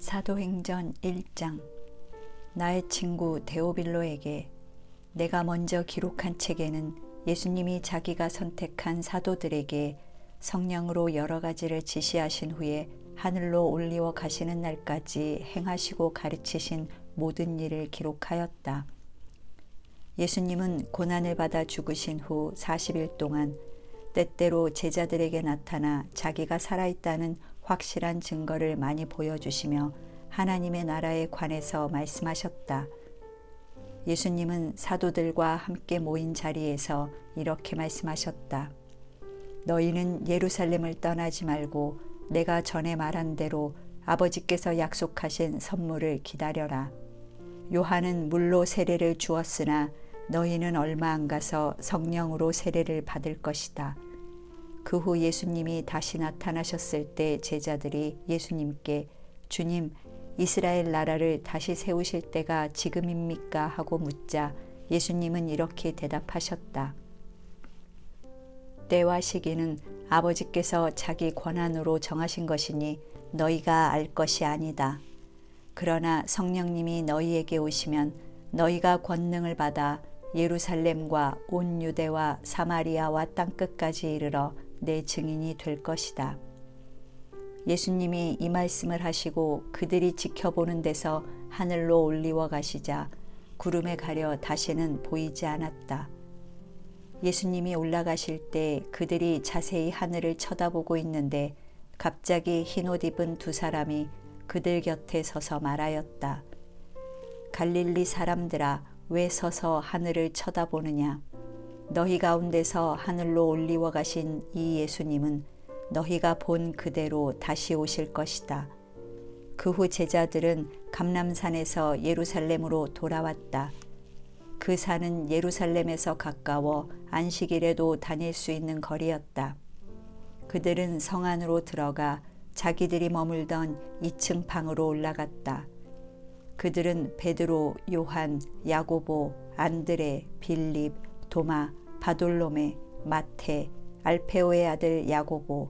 사도행전 1장. 나의 친구 데오빌로에게 내가 먼저 기록한 책에는 예수님이 자기가 선택한 사도들에게 성령으로 여러 가지를 지시하신 후에 하늘로 올리워 가시는 날까지 행하시고 가르치신 모든 일을 기록하였다. 예수님은 고난을 받아 죽으신 후 40일 동안 때때로 제자들에게 나타나 자기가 살아있다는 확실한 증거를 많이 보여주시며 하나님의 나라에 관해서 말씀하셨다. 예수님은 사도들과 함께 모인 자리에서 이렇게 말씀하셨다. 너희는 예루살렘을 떠나지 말고 내가 전에 말한 대로 아버지께서 약속하신 선물을 기다려라. 요한은 물로 세례를 주었으나 너희는 얼마 안 가서 성령으로 세례를 받을 것이다. 그 후 예수님이 다시 나타나셨을 때 제자들이 예수님께 주님, 이스라엘 나라를 다시 세우실 때가 지금입니까? 하고 묻자 예수님은 이렇게 대답하셨다. 때와 시기는 아버지께서 자기 권한으로 정하신 것이니 너희가 알 것이 아니다. 그러나 성령님이 너희에게 오시면 너희가 권능을 받아 예루살렘과 온 유대와 사마리아와 땅끝까지 이르러 내 증인이 될 것이다. 예수님이 이 말씀을 하시고 그들이 지켜보는 데서 하늘로 올리워 가시자 구름에 가려 다시는 보이지 않았다. 예수님이 올라가실 때 그들이 자세히 하늘을 쳐다보고 있는데 갑자기 흰옷 입은 두 사람이 그들 곁에 서서 말하였다. 갈릴리 사람들아, 왜 서서 하늘을 쳐다보느냐? 너희 가운데서 하늘로 올리워 가신 이 예수님은 너희가 본 그대로 다시 오실 것이다. 그 후 제자들은 감람산에서 예루살렘으로 돌아왔다. 그 산은 예루살렘에서 가까워 안식일에도 다닐 수 있는 거리였다. 그들은 성 안으로 들어가 자기들이 머물던 2층 방으로 올라갔다. 그들은 베드로, 요한, 야고보, 안드레, 빌립, 도마, 바돌로메, 마테, 알페오의 아들 야고보,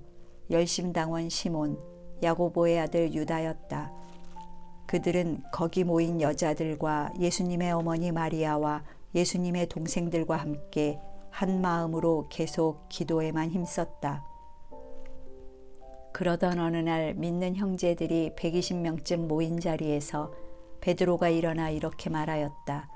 열심당원 시몬, 야고보의 아들 유다였다. 그들은 거기 모인 여자들과 예수님의 어머니 마리아와 예수님의 동생들과 함께 한 마음으로 계속 기도에만 힘썼다. 그러던 어느 날 믿는 형제들이 120명쯤 모인 자리에서 베드로가 일어나 이렇게 말하였다.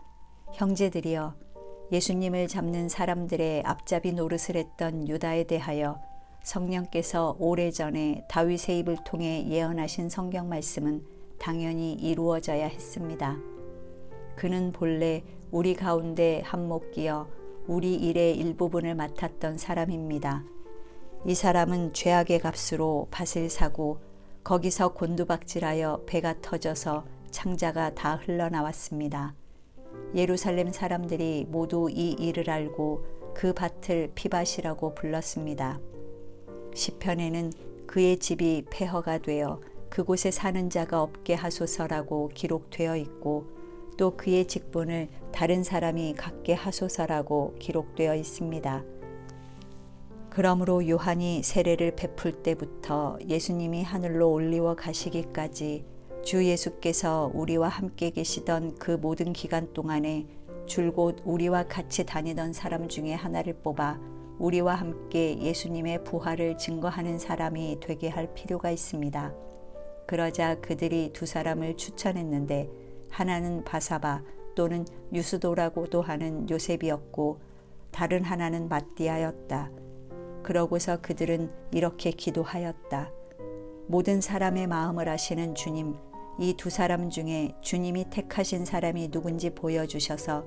형제들이여, 예수님을 잡는 사람들의 앞잡이 노릇을 했던 유다에 대하여 성령께서 오래전에 다윗의 입을 통해 예언하신 성경 말씀은 당연히 이루어져야 했습니다. 그는 본래 우리 가운데 한몫 끼어 우리 일의 일부분을 맡았던 사람입니다. 이 사람은 죄악의 값으로 밭을 사고 거기서 곤두박질하여 배가 터져서 창자가 다 흘러나왔습니다. 예루살렘 사람들이 모두 이 일을 알고 그 밭을 피밭이라고 불렀습니다. 시편에는 그의 집이 폐허가 되어 그곳에 사는 자가 없게 하소서라고 기록되어 있고 또 그의 직분을 다른 사람이 갖게 하소서라고 기록되어 있습니다. 그러므로 요한이 세례를 베풀 때부터 예수님이 하늘로 올리워 가시기까지 주 예수께서 우리와 함께 계시던 그 모든 기간 동안에 줄곧 우리와 같이 다니던 사람 중에 하나를 뽑아 우리와 함께 예수님의 부활을 증거하는 사람이 되게 할 필요가 있습니다. 그러자 그들이 두 사람을 추천했는데 하나는 바사바 또는 유스도라고도 하는 요셉이었고 다른 하나는 matti아였다. 그러고서 그들은 이렇게 기도하였다. 모든 사람의 마음을 아시는 주님, 이 두 사람 중에 주님이 택하신 사람이 누군지 보여주셔서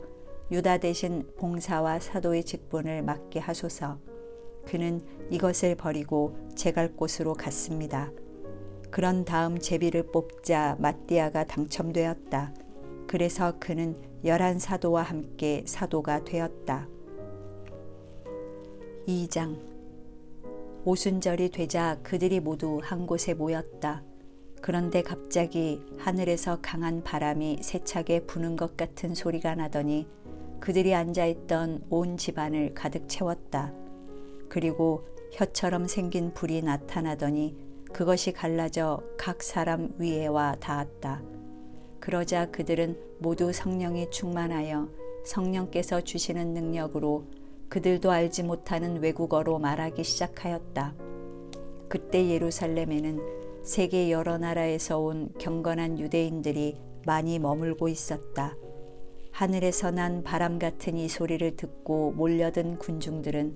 유다 대신 봉사와 사도의 직분을 맡게 하소서. 그는 이것을 버리고 제갈 곳으로 갔습니다. 그런 다음 제비를 뽑자 matti아가 당첨되었다. 그래서 그는 11사도와 함께 사도가 되었다. 2장. 오순절이 되자 그들이 모두 한 곳에 모였다. 그런데 갑자기 하늘에서 강한 바람이 세차게 부는 것 같은 소리가 나더니 그들이 앉아있던 온 집안을 가득 채웠다. 그리고 혀처럼 생긴 불이 나타나더니 그것이 갈라져 각 사람 위에와 닿았다. 그러자 그들은 모두 성령이 충만하여 성령께서 주시는 능력으로 그들도 알지 못하는 외국어로 말하기 시작하였다. 그때 예루살렘에는 세계 여러 나라에서 온 경건한 유대인들이 많이 머물고 있었다. 하늘에서 난 바람 같은 이 소리를 듣고 몰려든 군중들은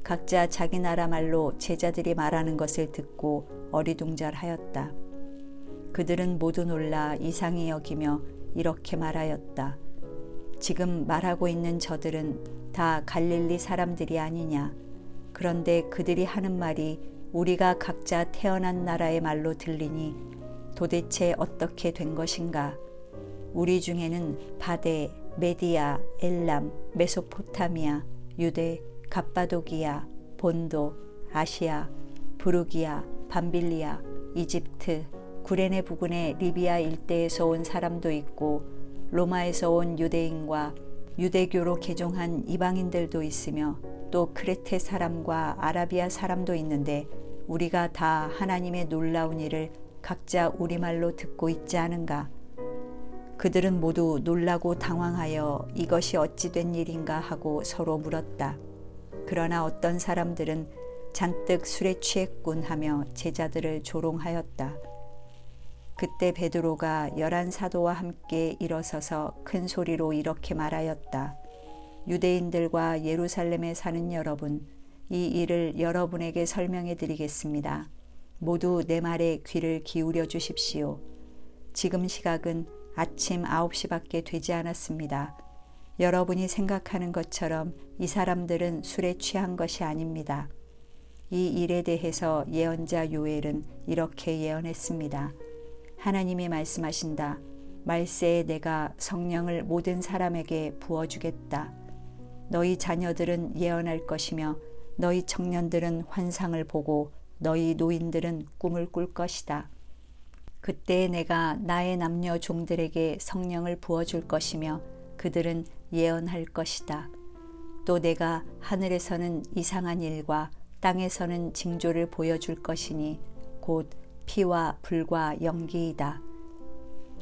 각자 자기 나라 말로 제자들이 말하는 것을 듣고 어리둥절하였다. 그들은 모두 놀라 이상히 여기며 이렇게 말하였다. 지금 말하고 있는 저들은 다 갈릴리 사람들이 아니냐. 그런데 그들이 하는 말이 우리가 각자 태어난 나라의 말로 들리니 도대체 어떻게 된 것인가. 우리 중에는 바데, 메디아, 엘람, 메소포타미아, 유대, 갑바도기아, 본도, 아시아, 부르기아, 밤빌리아, 이집트, 구레네 부근의 리비아 일대에서 온 사람도 있고 로마에서 온 유대인과 유대교로 개종한 이방인들도 있으며 또 크레테 사람과 아라비아 사람도 있는데 우리가 다 하나님의 놀라운 일을 각자 우리말로 듣고 있지 않은가. 그들은 모두 놀라고 당황하여 이것이 어찌 된 일인가 하고 서로 물었다. 그러나 어떤 사람들은 잔뜩 술에 취했군 하며 제자들을 조롱하였다. 그때 베드로가 11 사도와 함께 일어서서 큰 소리로 이렇게 말하였다. 유대인들과 예루살렘에 사는 여러분, 이 일을 여러분에게 설명해 드리겠습니다. 모두 내 말에 귀를 기울여 주십시오. 지금 시각은 아침 9시밖에 되지 않았습니다. 여러분이 생각하는 것처럼 이 사람들은 술에 취한 것이 아닙니다. 이 일에 대해서 예언자 요엘은 이렇게 예언했습니다. 하나님이 말씀하신다. 말세에 내가 성령을 모든 사람에게 부어주겠다. 너희 자녀들은 예언할 것이며 너희 청년들은 환상을 보고 너희 노인들은 꿈을 꿀 것이다. 그때 내가 나의 남녀 종들에게 성령을 부어줄 것이며 그들은 예언할 것이다. 또 내가 하늘에서는 이상한 일과 땅에서는 징조를 보여줄 것이니 곧 피와 불과 연기이다.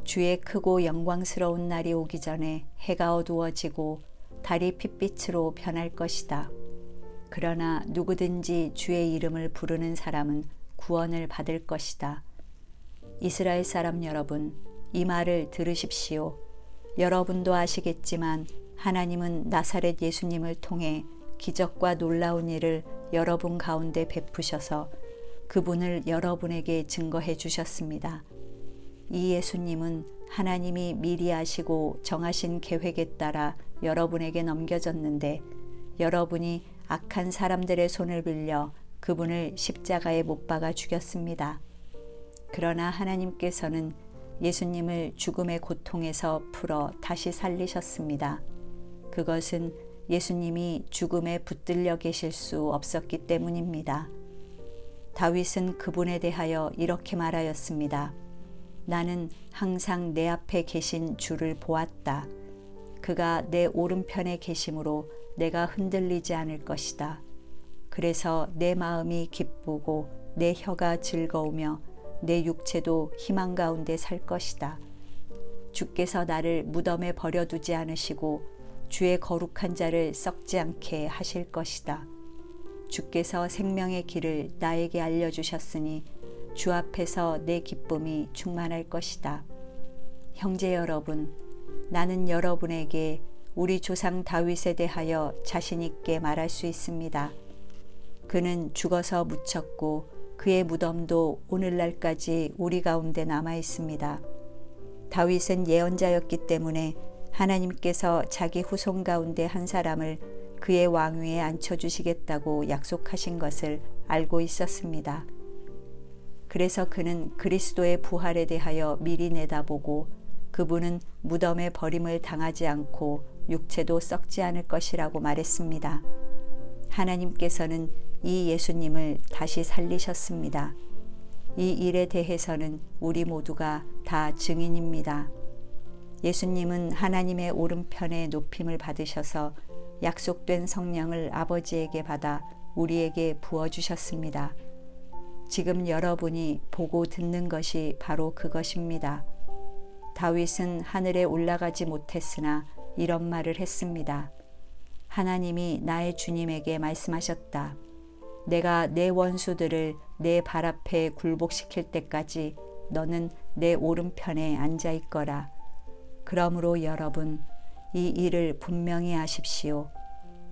주의 크고 영광스러운 날이 오기 전에 해가 어두워지고 달이 핏빛으로 변할 것이다. 그러나 누구든지 주의 이름을 부르는 사람은 구원을 받을 것이다. 이스라엘 사람 여러분, 이 말을 들으십시오. 여러분도 아시겠지만 하나님은 나사렛 예수님을 통해 기적과 놀라운 일을 여러분 가운데 베푸셔서 그분을 여러분에게 증거해 주셨습니다. 이 예수님은 하나님이 미리 아시고 정하신 계획에 따라 여러분에게 넘겨졌는데 여러분이 악한 사람들의 손을 빌려 그분을 십자가에 못 박아 죽였습니다. 그러나 하나님께서는 예수님을 죽음의 고통에서 풀어 다시 살리셨습니다. 그것은 예수님이 죽음에 붙들려 계실 수 없었기 때문입니다. 다윗은 그분에 대하여 이렇게 말하였습니다. 나는 항상 내 앞에 계신 주를 보았다. 그가 내 오른편에 계심으로 내가 흔들리지 않을 것이다. 그래서 내 마음이 기쁘고 내 혀가 즐거우며 내 육체도 희망 가운데 살 것이다. 주께서 나를 무덤에 버려두지 않으시고 주의 거룩한 자를 썩지 않게 하실 것이다. 주께서 생명의 길을 나에게 알려주셨으니 주 앞에서 내 기쁨이 충만할 것이다. 형제 여러분, 나는 여러분에게 우리 조상 다윗에 대하여 자신 있게 말할 수 있습니다. 그는 죽어서 묻혔고 그의 무덤도 오늘날까지 우리 가운데 남아 있습니다. 다윗은 예언자였기 때문에 하나님께서 자기 후손 가운데 한 사람을 그의 왕위에 앉혀주시겠다고 약속하신 것을 알고 있었습니다. 그래서 그는 그리스도의 부활에 대하여 미리 내다보고 그분은 무덤에 버림을 당하지 않고 육체도 썩지 않을 것이라고 말했습니다. 하나님께서는 이 예수님을 다시 살리셨습니다. 이 일에 대해서는 우리 모두가 다 증인입니다. 예수님은 하나님의 오른편에 높임을 받으셔서 약속된 성령을 아버지에게 받아 우리에게 부어주셨습니다. 지금 여러분이 보고 듣는 것이 바로 그것입니다. 다윗은 하늘에 올라가지 못했으나 이런 말을 했습니다. 하나님이 나의 주님에게 말씀하셨다. 내가 내 원수들을 내 발 앞에 굴복시킬 때까지 너는 내 오른편에 앉아 있거라. 그러므로 여러분, 이 일을 분명히 아십시오.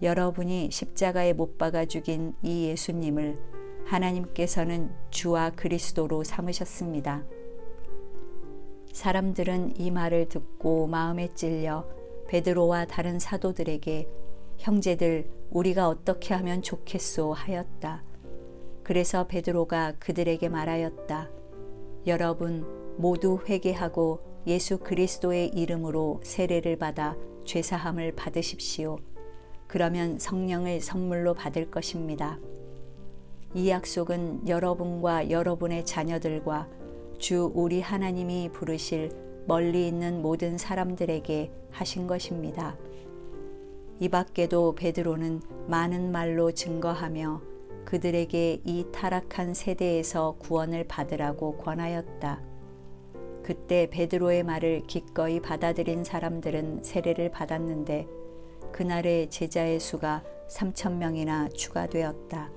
여러분이 십자가에 못 박아 죽인 이 예수님을 하나님께서는 주와 그리스도로 삼으셨습니다. 사람들은 이 말을 듣고 마음에 찔려 베드로와 다른 사도들에게 형제들, 우리가 어떻게 하면 좋겠소 하였다. 그래서 베드로가 그들에게 말하였다. 여러분 모두 회개하고 예수 그리스도의 이름으로 세례를 받아 죄사함을 받으십시오. 그러면 성령을 선물로 받을 것입니다. 이 약속은 여러분과 여러분의 자녀들과 주 우리 하나님이 부르실 멀리 있는 모든 사람들에게 하신 것입니다. 이 밖에도 베드로는 많은 말로 증거하며 그들에게 이 타락한 세대에서 구원을 받으라고 권하였다. 그때 베드로의 말을 기꺼이 받아들인 사람들은 세례를 받았는데 그날의 제자의 수가 3,000명이나 추가되었다.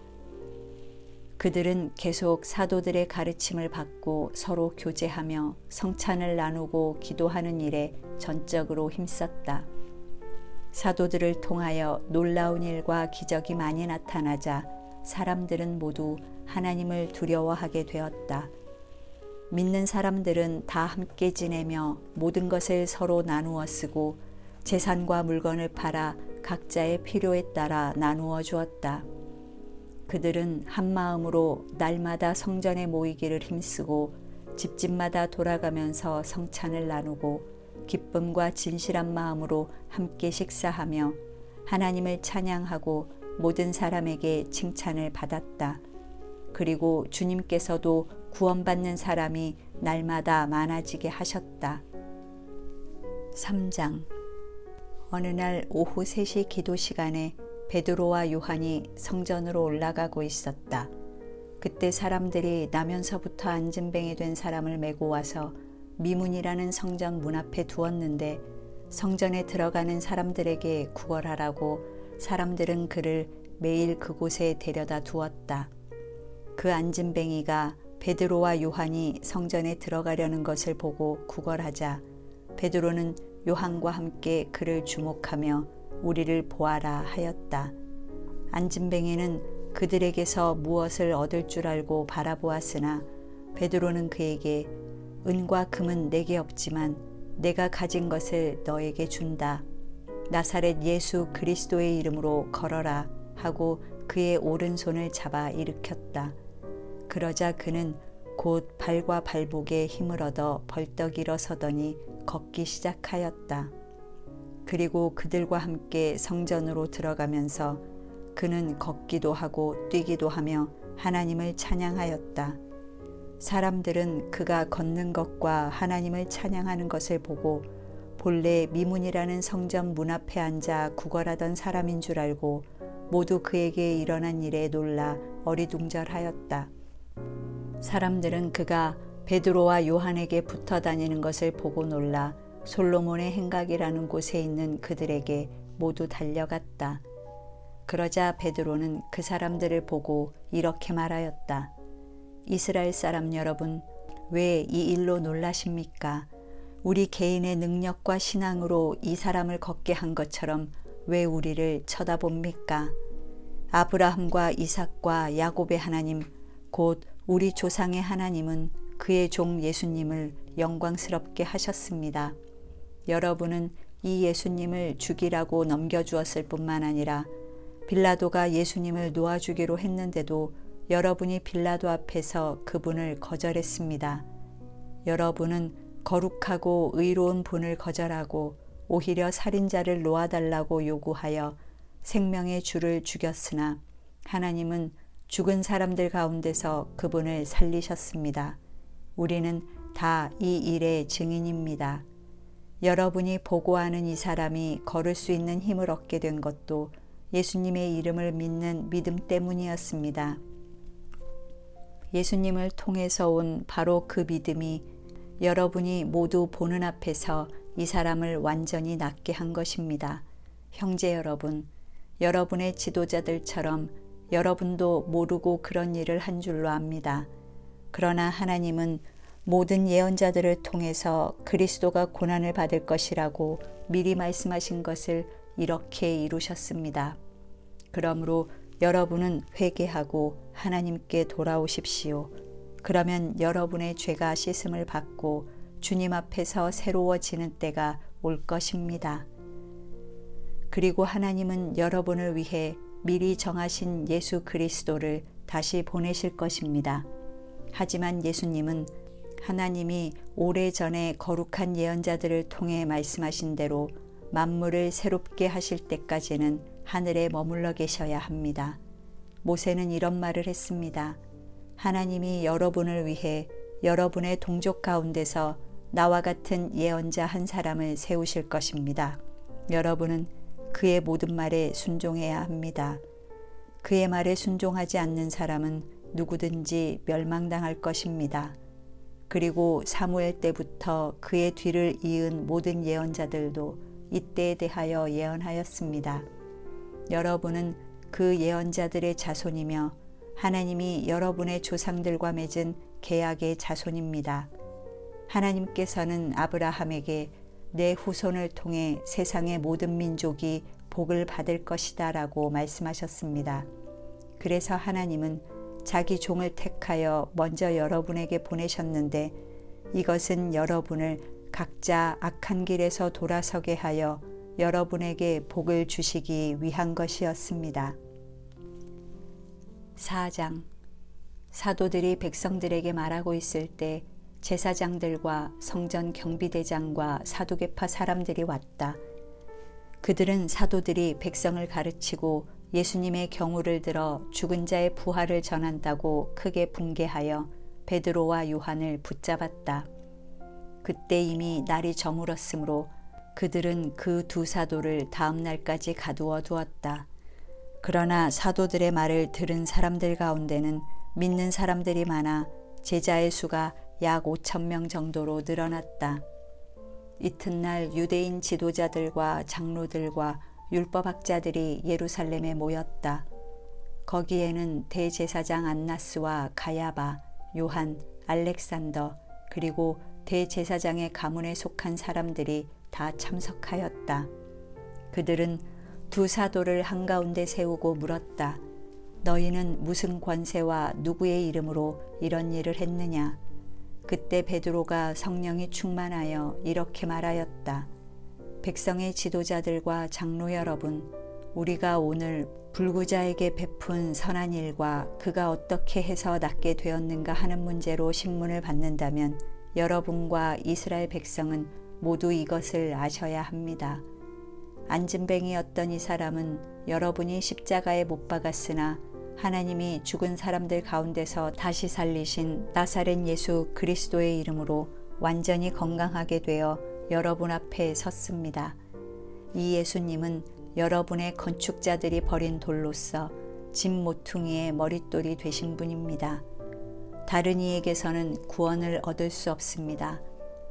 그들은 계속 사도들의 가르침을 받고 서로 교제하며 성찬을 나누고 기도하는 일에 전적으로 힘썼다. 사도들을 통하여 놀라운 일과 기적이 많이 나타나자 사람들은 모두 하나님을 두려워하게 되었다. 믿는 사람들은 다 함께 지내며 모든 것을 서로 나누어 쓰고 재산과 물건을 팔아 각자의 필요에 따라 나누어 주었다. 그들은 한 마음으로 날마다 성전에 모이기를 힘쓰고 집집마다 돌아가면서 성찬을 나누고 기쁨과 진실한 마음으로 함께 식사하며 하나님을 찬양하고 모든 사람에게 칭찬을 받았다. 그리고 주님께서도 구원받는 사람이 날마다 많아지게 하셨다. 3장. 어느 날 오후 3시 기도 시간에 베드로와 요한이 성전으로 올라가고 있었다. 그때 사람들이 나면서부터 안진뱅이 된 사람을 메고 와서 미문이라는 성전 문 앞에 두었는데 성전에 들어가는 사람들에게 구걸하라고 사람들은 그를 매일 그곳에 데려다 두었다. 그 안진뱅이가 베드로와 요한이 성전에 들어가려는 것을 보고 구걸하자 베드로는 요한과 함께 그를 주목하며 우리를 보아라 하였다. 안진뱅이는 그들에게서 무엇을 얻을 줄 알고 바라보았으나 베드로는 그에게 은과 금은 내게 없지만 내가 가진 것을 너에게 준다. 나사렛 예수 그리스도의 이름으로 걸어라 하고 그의 오른손을 잡아 일으켰다. 그러자 그는 곧 발과 발목에 힘을 얻어 벌떡 일어서더니 걷기 시작하였다. 그리고 그들과 함께 성전으로 들어가면서 그는 걷기도 하고 뛰기도 하며 하나님을 찬양하였다. 사람들은 그가 걷는 것과 하나님을 찬양하는 것을 보고 본래 미문이라는 성전 문 앞에 앉아 구걸하던 사람인 줄 알고 모두 그에게 일어난 일에 놀라 어리둥절하였다. 사람들은 그가 베드로와 요한에게 붙어 다니는 것을 보고 놀라 솔로몬의 행각이라는 곳에 있는 그들에게 모두 달려갔다. 그러자 베드로는 그 사람들을 보고 이렇게 말하였다. 이스라엘 사람 여러분, 왜 이 일로 놀라십니까? 우리 개인의 능력과 신앙으로 이 사람을 걷게 한 것처럼 왜 우리를 쳐다봅니까? 아브라함과 이삭과 야곱의 하나님, 곧 우리 조상의 하나님은 그의 종 예수님을 영광스럽게 하셨습니다. 여러분은 이 예수님을 죽이라고 넘겨주었을 뿐만 아니라 빌라도가 예수님을 놓아주기로 했는데도 여러분이 빌라도 앞에서 그분을 거절했습니다. 여러분은 거룩하고 의로운 분을 거절하고 오히려 살인자를 놓아달라고 요구하여 생명의 주를 죽였으나 하나님은 죽은 사람들 가운데서 그분을 살리셨습니다. 우리는 다 이 일의 증인입니다. 여러분이 보고하는 이 사람이 걸을 수 있는 힘을 얻게 된 것도 예수님의 이름을 믿는 믿음 때문이었습니다. 예수님을 통해서 온 바로 그 믿음이 여러분이 모두 보는 앞에서 이 사람을 완전히 낫게 한 것입니다. 형제 여러분, 여러분의 지도자들처럼 여러분도 모르고 그런 일을 한 줄로 압니다. 그러나 하나님은 모든 예언자들을 통해서 그리스도가 고난을 받을 것이라고 미리 말씀하신 것을 이렇게 이루셨습니다. 그러므로 여러분은 회개하고 하나님께 돌아오십시오. 그러면 여러분의 죄가 씻음을 받고 주님 앞에서 새로워지는 때가 올 것입니다. 그리고 하나님은 여러분을 위해 미리 정하신 예수 그리스도를 다시 보내실 것입니다. 하지만 예수님은 하나님이 오래전에 거룩한 예언자들을 통해 말씀하신 대로 만물을 새롭게 하실 때까지는 하늘에 머물러 계셔야 합니다. 모세는 이런 말을 했습니다. 하나님이 여러분을 위해 여러분의 동족 가운데서 나와 같은 예언자 한 사람을 세우실 것입니다. 여러분은 그의 모든 말에 순종해야 합니다. 그의 말에 순종하지 않는 사람은 누구든지 멸망당할 것입니다. 그리고 사무엘 때부터 그의 뒤를 이은 모든 예언자들도 이때에 대하여 예언하였습니다. 여러분은 그 예언자들의 자손이며 하나님이 여러분의 조상들과 맺은 계약의 자손입니다. 하나님께서는 아브라함에게 내 후손을 통해 세상의 모든 민족이 복을 받을 것이다 라고 말씀하셨습니다. 그래서 하나님은 자기 종을 택하여 먼저 여러분에게 보내셨는데 이것은 여러분을 각자 악한 길에서 돌아서게 하여 여러분에게 복을 주시기 위한 것이었습니다. 4장. 사도들이 백성들에게 말하고 있을 때 제사장들과 성전 경비대장과 사두개파 사람들이 왔다. 그들은 사도들이 백성을 가르치고 예수님의 경우를 들어 죽은 자의 부활을 전한다고 크게 분개하여 베드로와 요한을 붙잡았다. 그때 이미 날이 저물었으므로 그들은 그 두 사도를 다음 날까지 가두어 두었다. 그러나 사도들의 말을 들은 사람들 가운데는 믿는 사람들이 많아 제자의 수가 약 5,000명 정도로 늘어났다. 이튿날 유대인 지도자들과 장로들과 율법학자들이 예루살렘에 모였다. 거기에는 대제사장 안나스와 가야바, 요한, 알렉산더 그리고 대제사장의 가문에 속한 사람들이 다 참석하였다. 그들은 두 사도를 한가운데 세우고 물었다. 너희는 무슨 권세와 누구의 이름으로 이런 일을 했느냐? 그때 베드로가 성령이 충만하여 이렇게 말하였다. 백성의 지도자들과 장로 여러분, 우리가 오늘 불구자에게 베푼 선한 일과 그가 어떻게 해서 낫게 되었는가 하는 문제로 신문을 받는다면 여러분과 이스라엘 백성은 모두 이것을 아셔야 합니다. 안진뱅이였던 이 사람은 여러분이 십자가에 못 박았으나 하나님이 죽은 사람들 가운데서 다시 살리신 나사렛 예수 그리스도의 이름으로 완전히 건강하게 되어 여러분 앞에 섰습니다. 이 예수님은 여러분의 건축자들이 버린 돌로서 집 모퉁이의 머릿돌이 되신 분입니다. 다른 이에게서는 구원을 얻을 수 없습니다.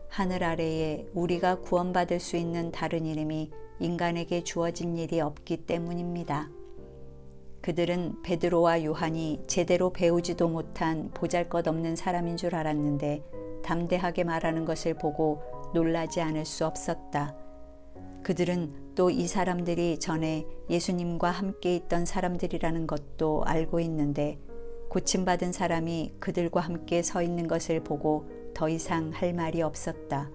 하늘 아래에 우리가 구원받을 수 있는 다른 이름이 인간에게 주어진 일이 없기 때문입니다. 그들은 베드로와 요한이 제대로 배우지도 못한 보잘것없는 사람인 줄 알았는데 담대하게 말하는 것을 보고 놀라지 않을 수 없었다. 그들은 또 이 사람들이 전에 예수님과 함께 있던 사람들이라는 것도 알고 있는데 고침받은 사람이 그들과 함께 서 있는 것을 보고 더 이상 할 말이 없었다.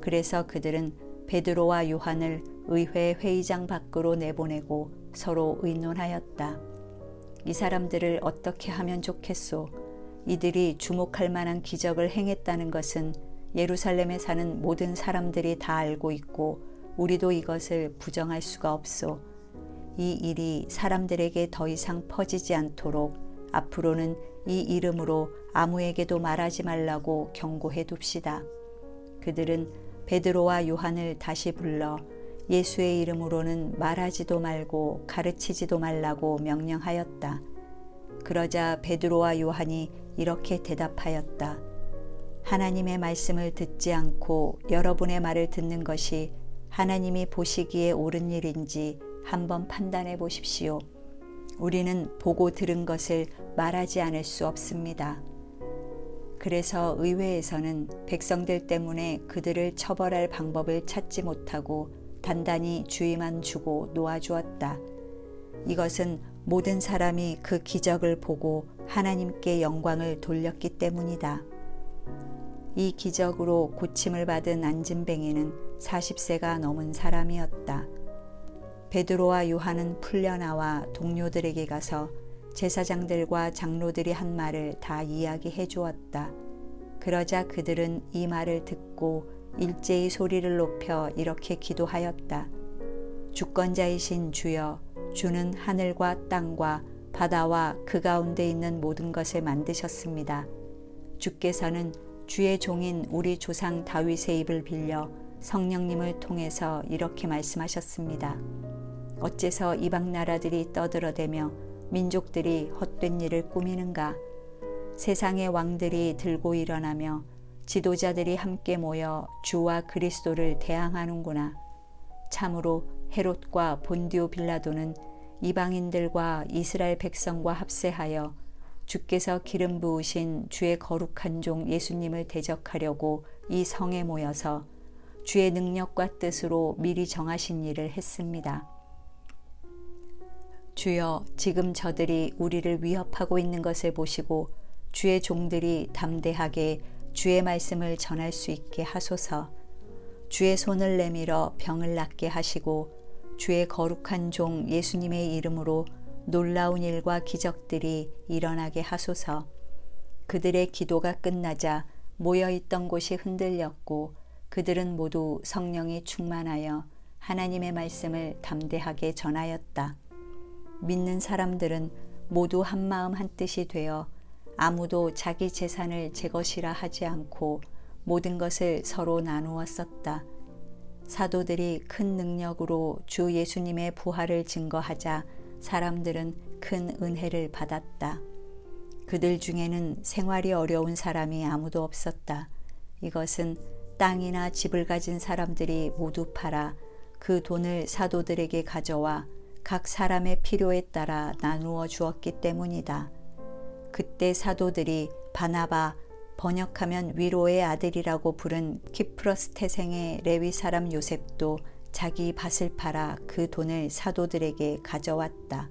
그래서 그들은 베드로와 요한을 의회 회의장 밖으로 내보내고 서로 의논하였다. 이 사람들을 어떻게 하면 좋겠소? 이들이 주목할 만한 기적을 행했다는 것은 예루살렘에 사는 모든 사람들이 다 알고 있고 우리도 이것을 부정할 수가 없소. 이 일이 사람들에게 더 이상 퍼지지 않도록 앞으로는 이 이름으로 아무에게도 말하지 말라고 경고해 둡시다. 그들은 베드로와 요한을 다시 불러 예수의 이름으로는 말하지도 말고 가르치지도 말라고 명령하였다. 그러자 베드로와 요한이 이렇게 대답하였다. 하나님의 말씀을 듣지 않고 여러분의 말을 듣는 것이 하나님이 보시기에 옳은 일인지 한번 판단해 보십시오. 우리는 보고 들은 것을 말하지 않을 수 없습니다. 그래서 의회에서는 백성들 때문에 그들을 처벌할 방법을 찾지 못하고 단단히 주의만 주고 놓아주었다. 이것은 모든 사람이 그 기적을 보고 하나님께 영광을 돌렸기 때문이다. 이 기적으로 고침을 받은 안진뱅이는 40세가 넘은 사람이었다. 베드로와 요한은 풀려나와 동료들에게 가서 제사장들과 장로들이 한 말을 다 이야기해 주었다. 그러자 그들은 이 말을 듣고 일제히 소리를 높여 이렇게 기도하였다. 주권자이신 주여, 주는 하늘과 땅과 바다와 그 가운데 있는 모든 것을 만드셨습니다. 주께서는 주의 종인 우리 조상 다윗의 입을 빌려 성령님을 통해서 이렇게 말씀하셨습니다. 어째서 이방 나라들이 떠들어대며 민족들이 헛된 일을 꾸미는가? 세상의 왕들이 들고 일어나며 지도자들이 함께 모여 주와 그리스도를 대항하는구나. 참으로 헤롯과 본디오 빌라도는 이방인들과 이스라엘 백성과 합세하여 주께서 기름 부으신 주의 거룩한 종 예수님을 대적하려고 이 성에 모여서 주의 능력과 뜻으로 미리 정하신 일을 했습니다. 주여, 지금 저들이 우리를 위협하고 있는 것을 보시고 주의 종들이 담대하게 주의 말씀을 전할 수 있게 하소서. 주의 손을 내밀어 병을 낫게 하시고 주의 거룩한 종 예수님의 이름으로 놀라운 일과 기적들이 일어나게 하소서. 그들의 기도가 끝나자 모여있던 곳이 흔들렸고 그들은 모두 성령이 충만하여 하나님의 말씀을 담대하게 전하였다. 믿는 사람들은 모두 한마음 한뜻이 되어 아무도 자기 재산을 제 것이라 하지 않고 모든 것을 서로 나누어 썼다. 사도들이 큰 능력으로 주 예수님의 부활을 증거하자 사람들은 큰 은혜를 받았다. 그들 중에는 생활이 어려운 사람이 아무도 없었다. 이것은 땅이나 집을 가진 사람들이 모두 팔아 그 돈을 사도들에게 가져와 각 사람의 필요에 따라 나누어 주었기 때문이다. 그때 사도들이 바나바, 번역하면 위로의 아들이라고 부른 키프러스 태생의 레위 사람 요셉도 자기 밭을 팔아 그 돈을 사도들에게 가져왔다.